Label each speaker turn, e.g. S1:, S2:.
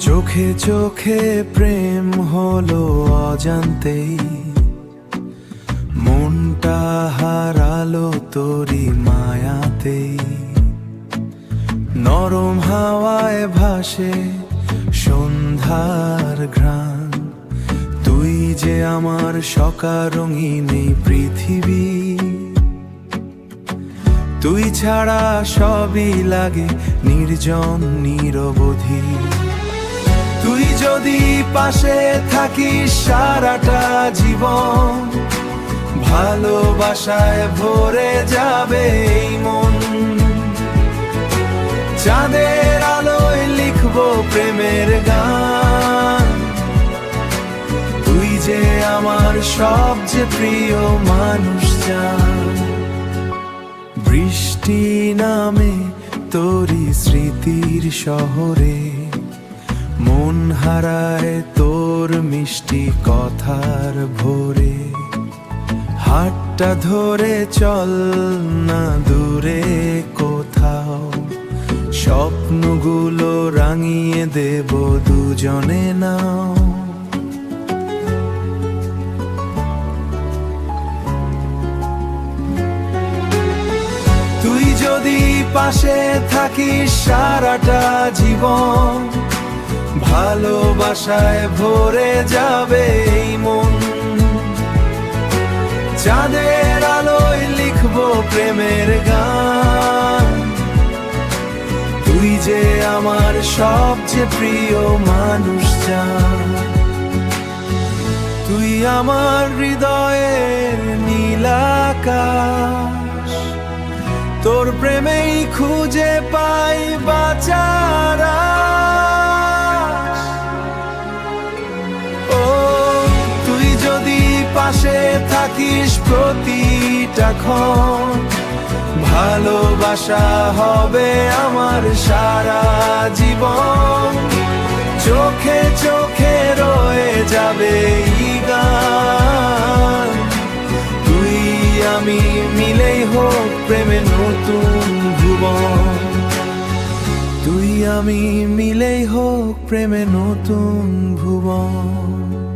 S1: চোখে চোখে প্রেম হলো অজান্তেই, মনটা হারালো তোরি মায়াতেই। নরম হাওয়ায় ভাসে সন্ধ্যার ঘ্রাণ, তুই যে আমার সকা রঙিন এই পৃথিবী। তুই ছাড়া সবই লাগে নির্জন নিরবধি। তুই যদি পাশে থাকিস সারাটা জীবন, ভালোবাসায় ভরে যাবে এই মন। চাঁদের আলোয় লিখবো প্রেমের গান, তুই যে আমার সবচেয়ে প্রিয় মানুষ জান। বৃষ্টি নামে তোরি স্মৃতির শহরে, মন হারায় তোর মিষ্টি কথার ভোরে। হাতটা ধরে চল না দূরে কোথাও, স্বপ্নগুলো রাঙিয়ে দেব দুজনে নাও। তুই যদি পাশে থাকিস সারাটা জীবন, ভালোবাসায় ভরে যাবে এই মন। চাঁদের আলোয় লিখবো প্রেমের গান, তুই যে আমার সবচেয়ে প্রিয় মানুষ জান। তুই আমার হৃদয়ের নীল আকাশ, তোর প্রেমেই খুঁজে পাই বাঁচার আশ। ও তুই যদি পাশে থাকিস প্রতিটা ক্ষণ, ভালোবাসা হবে আমার সারা জীবন। চোখে চোখে রয়ে যাবে এই গান, তুই আমি মিলেই হোক প্রেমে নতুন ভুবন। তুই আমি মিলেই হোক প্রেমে নতুন ভুবন।